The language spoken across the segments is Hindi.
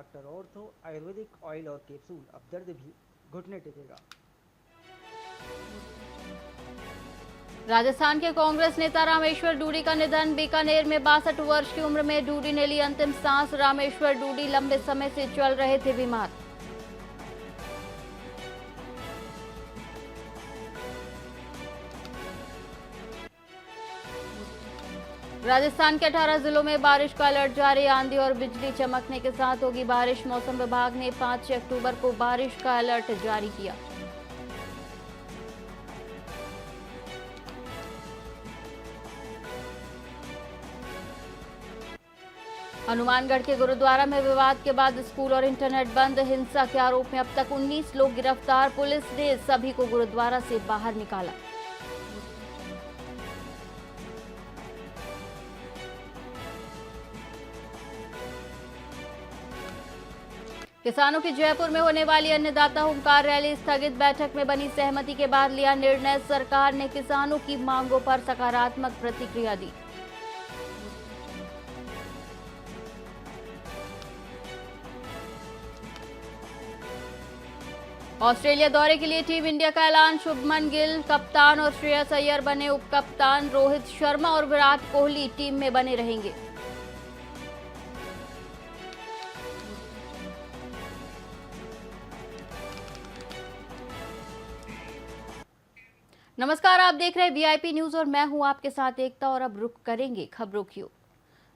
डॉक्टर ऑर्थो आयुर्वेदिक ऑयल और कैप्सूल, अब दर्द भी घुटने टेकेगा। राजस्थान के कांग्रेस नेता रामेश्वर डूडी का निधन। बीकानेर में 62 वर्ष की उम्र में डूडी ने ली अंतिम सांस। रामेश्वर डूडी लंबे समय से चल रहे थे बीमार। राजस्थान के 18 जिलों में बारिश का अलर्ट जारी। आंधी और बिजली चमकने के साथ होगी बारिश। मौसम विभाग ने 5 अक्टूबर को बारिश का अलर्ट जारी किया। हनुमानगढ़ के गुरुद्वारा में विवाद के बाद स्कूल और इंटरनेट बंद। हिंसा के आरोप में अब तक 19 लोग गिरफ्तार। पुलिस ने सभी को गुरुद्वारा से बाहर निकाला। किसानों की जयपुर में होने वाली अन्नदाता हुंकार रैली स्थगित। बैठक में बनी सहमति के बाद लिया निर्णय। सरकार ने किसानों की मांगों पर सकारात्मक प्रतिक्रिया दी। ऑस्ट्रेलिया दौरे के लिए टीम इंडिया का ऐलान। शुभमन गिल कप्तान और श्रेयस अय्यर बने उप कप्तान। रोहित शर्मा और विराट कोहली टीम में बने रहेंगे। नमस्कार, आप देख रहे हैं वीआईपी न्यूज और मैं हूं आपके साथ एकता। और अब रुक करेंगे खबरों की ओर।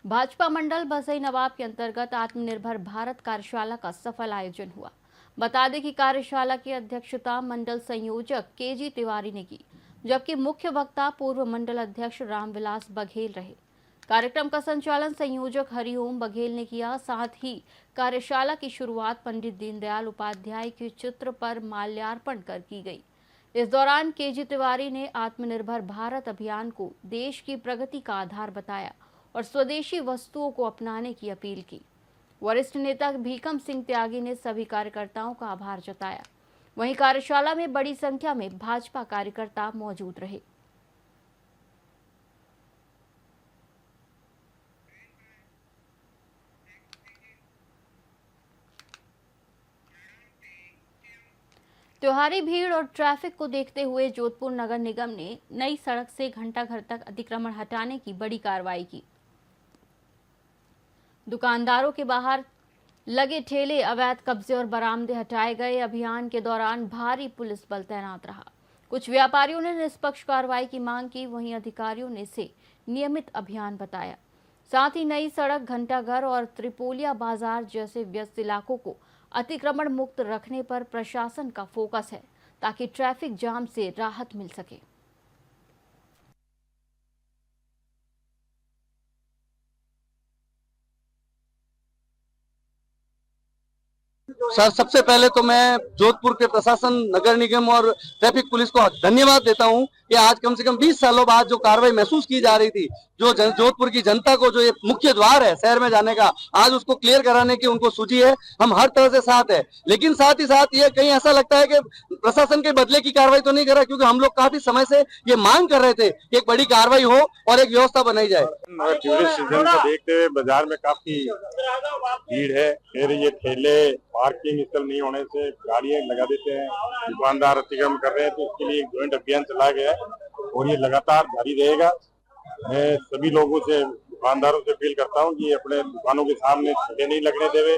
भाजपा मंडल बसई नवाब के अंतर्गत आत्मनिर्भर भारत कार्यशाला का सफल आयोजन हुआ। बता दें कि कार्यशाला की अध्यक्षता मंडल संयोजक केजी तिवारी ने की, जबकि मुख्य वक्ता पूर्व मंडल अध्यक्ष रामविलास बघेल रहे। कार्यक्रम का संचालन संयोजक हरिओम बघेल ने किया। साथ ही कार्यशाला की शुरुआत पंडित दीनदयाल उपाध्याय के चित्र पर माल्यार्पण कर की गई। इस दौरान केजी तिवारी ने आत्मनिर्भर भारत अभियान को देश की प्रगति का आधार बताया और स्वदेशी वस्तुओं को अपनाने की अपील की। वरिष्ठ नेता भीकम सिंह त्यागी ने सभी कार्यकर्ताओं का आभार जताया। वहीं कार्यशाला में बड़ी संख्या में भाजपा कार्यकर्ता मौजूद रहे। त्योहारी भीड़ और ट्रैफिक को देखते हुए जोधपुर नगर निगम ने नई सड़क से घंटाघर तक अतिक्रमण हटाने की बड़ी कार्रवाई की। दुकानदारों के बाहर लगे ठेले, अवैध कब्जे और बरामदे हटाए गए। अभियान के दौरान भारी पुलिस बल तैनात रहा। कुछ व्यापारियों ने निष्पक्ष कार्रवाई की मांग की, वहीं अधिकारियों ने इसे नियमित अभियान बताया। साथ ही नई सड़क, घंटाघर और त्रिपोलिया बाजार जैसे व्यस्त इलाकों को अतिक्रमण मुक्त रखने पर प्रशासन का फोकस है, ताकि ट्रैफिक जाम से राहत मिल सके। सर, सबसे पहले तो मैं जोधपुर के प्रशासन, नगर निगम और ट्रैफिक पुलिस को धन्यवाद देता हूं कि आज कम से कम 20 सालों बाद जो कार्रवाई महसूस की जा रही थी, जो जोधपुर की जनता को जो ये मुख्य द्वार है शहर में जाने का, आज उसको क्लियर कराने की उनको सूझी है। हम हर तरह से साथ है, लेकिन साथ ही साथ ये कहीं ऐसा लगता है कि प्रशासन के बदले की कार्रवाई तो नहीं कर रहा, क्योंकि हम लोग काफी समय से ये मांग कर रहे थे कि एक बड़ी कार्रवाई हो और एक व्यवस्था बनाई जाए। टूरिस्ट सीजन को देखते हुए बाजार में काफी भीड़ है। फिर ये ठेले पार्किंग स्थल नहीं होने से गाड़ियां लगा देते हैं, दुकानदार अतिक्रमण कर रहे हैं, तो इसके लिए एक ज्वाइंट अभियान चलाया गया है और ये लगातार जारी रहेगा। मैं सभी लोगों से, दुकानदारों से अपील करता हूँ कि अपने दुकानों के सामने ठेले नहीं लगने देवे,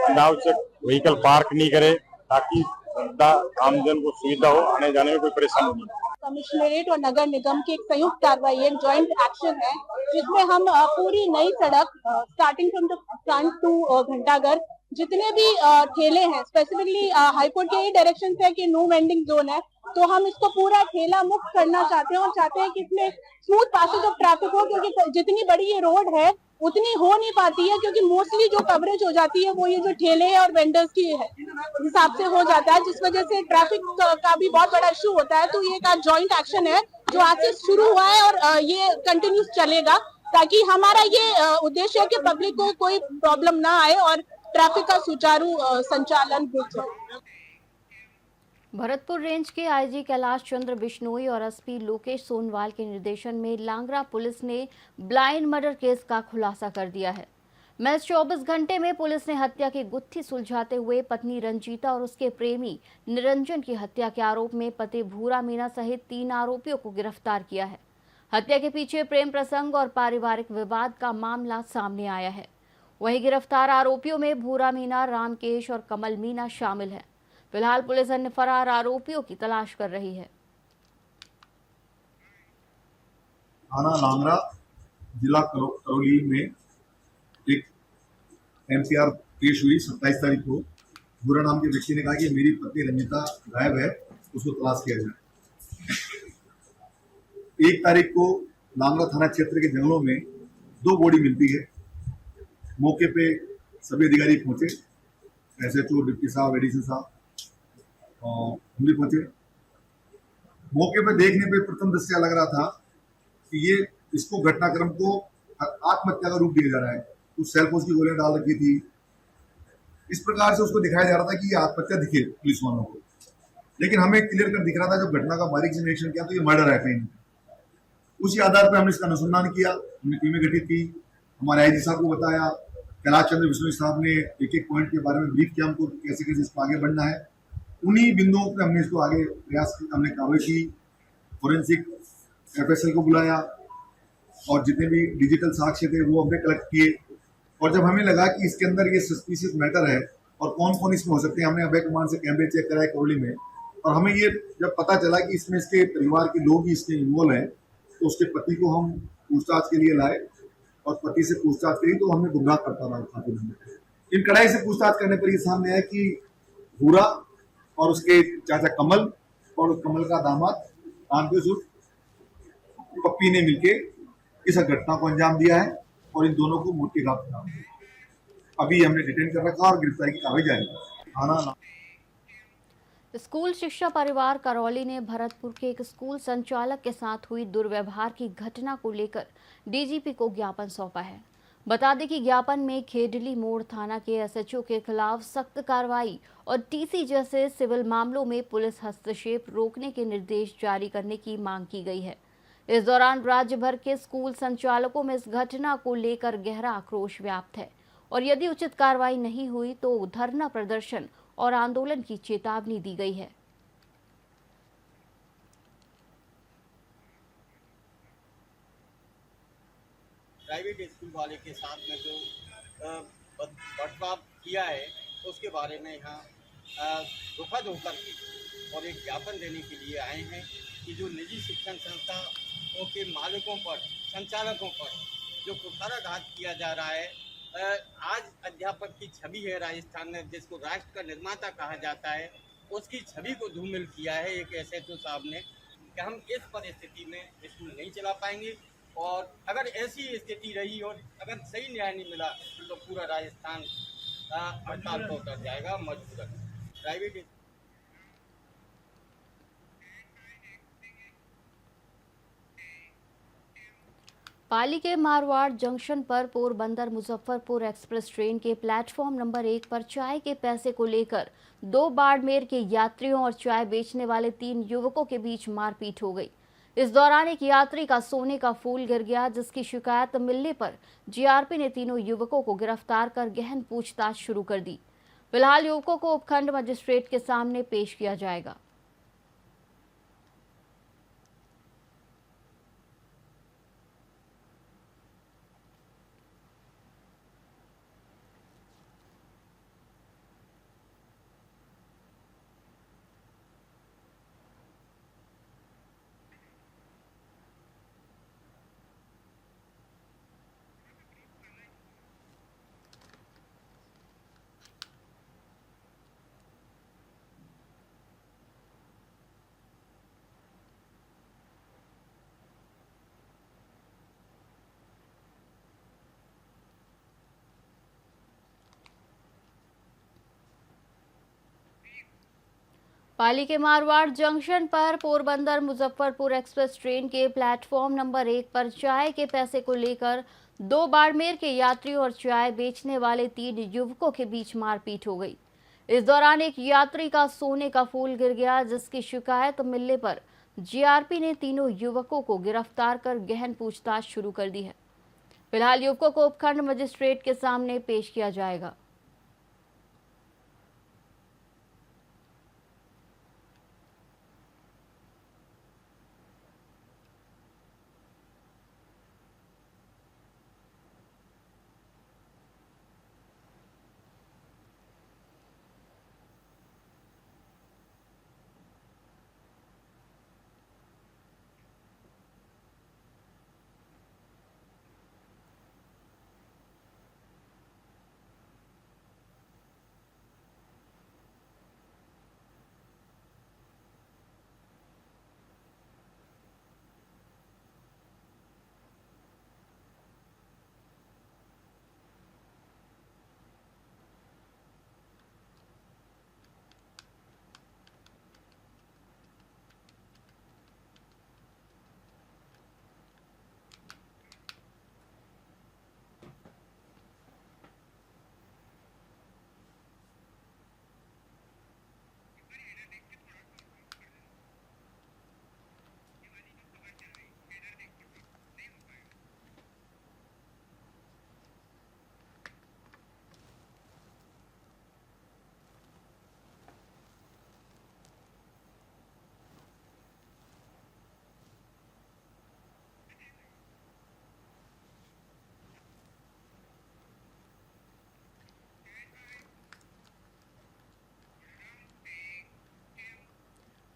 अनावश्यक व्हीकल पार्क नहीं करे, ताकि जनता आमजन को सुविधा हो, आने जाने में कोई परेशानी नहीं। कमिश्नरेट और नगर निगम की एक संयुक्त कार्रवाई, एक ज्वाइंट एक्शन है, जिसमें हम पूरी नई सड़क starting from the front to घंटाघर जितने भी ठेले हैं, स्पेसिफिकली हाईकोर्ट के ये डायरेक्शन है कि नो वेंडिंग जोन है, तो हम इसको पूरा ठेला मुक्त करना चाहते हैं और चाहते हैं कि इसमें स्मूथ पैसेज ऑफ ट्रैफिक हो, क्योंकि जितनी बड़ी ये रोड है उतनी हो नहीं पाती है, क्योंकि मोस्टली जो कवरेज हो जाती है वो ये जो ठेले है और वेंडर्स की हिसाब से हो जाता है, जिस वजह से ट्रैफिक का भी बहुत बड़ा इशू होता है। तो ये एक ज्वाइंट एक्शन है जो आज से शुरू हुआ है और ये कंटिन्यूस चलेगा, ताकि हमारा ये उद्देश्य है कि पब्लिक को कोई प्रॉब्लम ना आए और ट्रैफिक का सुचारू संचालन हो जाए। भरतपुर रेंज के आईजी कैलाश चंद्र बिश्नोई और एसपी लोकेश सोनवाल के निर्देशन में लांगरा पुलिस ने ब्लाइंड मर्डर केस का खुलासा कर दिया है। महज 24 घंटे में पुलिस ने हत्या की गुत्थी सुलझाते हुए पत्नी रंजीता और उसके प्रेमी निरंजन की हत्या के आरोप में पति भूरा मीणा सहित 3 आरोपियों को गिरफ्तार किया है। हत्या के पीछे प्रेम प्रसंग और पारिवारिक विवाद का मामला सामने आया है। वहीं गिरफ्तार आरोपियों में भूरा मीणा, रामकेश और कमल मीणा शामिल है। फिलहाल पुलिस अन्य फरार आरोपियों की तलाश कर रही है। थाना लांगरा, जिला करौली में एक एमसीआर पेश हुई 27 तारीख को। भूरा नाम के व्यक्ति ने कहा कि मेरी पत्नी रंजिता गायब है, उसको तलाश किया जाए। 1 तारीख को लांगरा थाना क्षेत्र के जंगलों में 2 बॉडी मिलती है। मौके पे सभी अधिकारी पहुंचे, एसएचओ, डिप्टी साहब, एडीसी साहब, हम भी पहुंचे। मौके पे देखने पे प्रथम दृष्टया लग रहा था कि ये इसको घटनाक्रम को आत्महत्या का रूप दिया जा रहा है। कुछ सेलफोन की गोलियां डाल रखी थी, इस प्रकार से उसको दिखाया जा रहा था कि ये आत्महत्या दिखे पुलिस वालों को। लेकिन हमें क्लियर कर दिख रहा था, जब घटना का बारीक से निरीक्षण किया तो ये मर्डर है कहीं। उसी आधार पर हमने इसका अनुसंधान किया, हमने टीमें गठित की, हमारे आईजी साहब को बताया, कैलाश चंद्र बिश्नोई साहब ने एक वाइंट के बारे में ब्रीफ किया हमको, कैसे कैसे इसको आगे बढ़ना है। उन्हीं बिंदुओं पर हमने इसको आगे प्रयास की, हमने कार्रवाई की, फोरेंसिक एफएसएल को बुलाया और जितने भी डिजिटल साक्ष्य थे वो हमने कलेक्ट किए। और जब हमें लगा कि इसके अंदर ये सस्पिशियस मैटर है और कौन कौन इसमें हो सकते हैं, हमने अभय कुमार से कैमरे चेक कराए करौली में, और हमें ये जब पता चला कि इसमें इसके परिवार के लोग ही इसके इन्वॉल्व हैं, तो उसके पति को हम पूछताछ के लिए लाए और पति से पूछताछ करी तो हमने गुमराह करता रहा काफी लंबे। इन कड़ाई से पूछताछ करने पर ये सामने आया कि भूरा और उसके चाचा कमल और उस कमल का दामाद रामकेश पप्पी ने मिलके इस घटना को अंजाम दिया है और इन दोनों को मोटे घात बना। अभी हमने डिटेन कर रखा और गिरफ्तारी की कार्रवाई जारी है। थाना स्कूल शिक्षा परिवार करौली ने भरतपुर के एक स्कूल संचालक के साथ हुई दुर्व्यवहार की घटना को लेकर डीजीपी को ज्ञापन सौंपा है। बता दें कि ज्ञापन में खेडली मोड़ थाना के एसएचओ के खिलाफ सख्त कार्रवाई और टीसी जैसे सिविल मामलों में पुलिस हस्तक्षेप रोकने के निर्देश जारी करने की मांग की गई है। इस दौरान राज्य भर के स्कूल संचालकों में इस घटना को लेकर गहरा आक्रोश व्याप्त है और यदि उचित कार्रवाई नहीं हुई तो धरना प्रदर्शन और आंदोलन की चेतावनी दी गई है। प्राइवेट स्कूल वाले के साथ में जो बर्ताव किया है उसके बारे में यहाँ दुखद होकर के और एक ज्ञापन देने के लिए आए हैं कि जो निजी शिक्षण संस्थाओं के मालिकों पर, संचालकों पर जो कुठाराघात किया जा रहा है। आज अध्यापक की छवि है राजस्थान में, जिसको राष्ट्र का निर्माता कहा जाता है, उसकी छवि को धूमिल किया है एक एसएचओ साहब ने कि हम इस परिस्थिति में स्कूल नहीं चला पाएंगे और अगर ऐसी स्थिति रही और अगर सही न्याय नहीं मिला तो पूरा राजस्थान हड़ताल पर उतर जाएगा मजबूरन। प्राइवेट पाली के मारवाड़ जंक्शन पर पोरबंदर मुजफ्फरपुर एक्सप्रेस ट्रेन के प्लेटफॉर्म नंबर 1 पर चाय के पैसे को लेकर 2 बाड़मेर के यात्रियों और चाय बेचने वाले 3 युवकों के बीच मारपीट हो गई। इस दौरान एक यात्री का सोने का फूल गिर गया, जिसकी शिकायत मिलने पर जीआरपी ने तीनों युवकों को गिरफ्तार कर गहन पूछताछ शुरू कर दी। फिलहाल युवकों को उपखंड मजिस्ट्रेट के सामने पेश किया जाएगा। पाली के मारवाड़ जंक्शन पर पोरबंदर मुजफ्फरपुर एक्सप्रेस ट्रेन के प्लेटफॉर्म नंबर 1 पर चाय के पैसे को लेकर 2 बाड़मेर के यात्रियों और चाय बेचने वाले 3 युवकों के बीच मारपीट हो गई। इस दौरान एक यात्री का सोने का फूल गिर गया, जिसकी शिकायत मिलने पर जीआरपी ने तीनों युवकों को गिरफ्तार कर गहन पूछताछ शुरू कर दी है। फिलहाल युवकों को उपखंड मजिस्ट्रेट के सामने पेश किया जाएगा।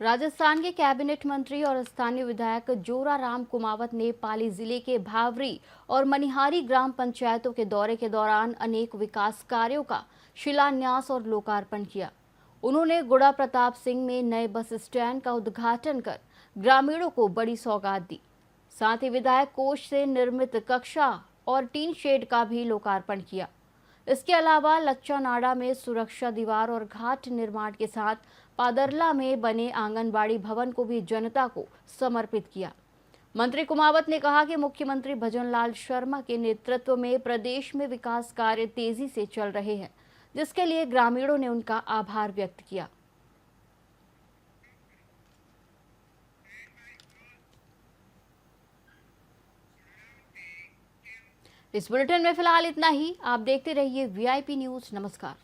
राजस्थान के कैबिनेट मंत्री और स्थानीय विधायक जोराराम कुमावत ने पाली जिले के भावरी और मनिहारी ग्राम पंचायतों के दौरे के दौरान अनेक विकास कार्यों का शिलान्यास और लोकार्पण किया। उन्होंने गुड़ा प्रताप सिंह में नए बस स्टैंड का उद्घाटन कर ग्रामीणों को बड़ी सौगात दी। साथ ही विधायक कोष से निर्मित कक्षा और टीन शेड का भी लोकार्पण किया। इसके अलावा लच्चा नाड़ा में सुरक्षा दीवार और घाट निर्माण के साथ पादरला में बने आंगनबाड़ी भवन को भी जनता को समर्पित किया। मंत्री कुमावत ने कहा कि मुख्यमंत्री भजनलाल शर्मा के नेतृत्व में प्रदेश में विकास कार्य तेजी से चल रहे हैं, जिसके लिए ग्रामीणों ने उनका आभार व्यक्त किया। इस बुलेटिन में फिलहाल इतना ही। आप देखते रहिए VIP न्यूज। नमस्कार।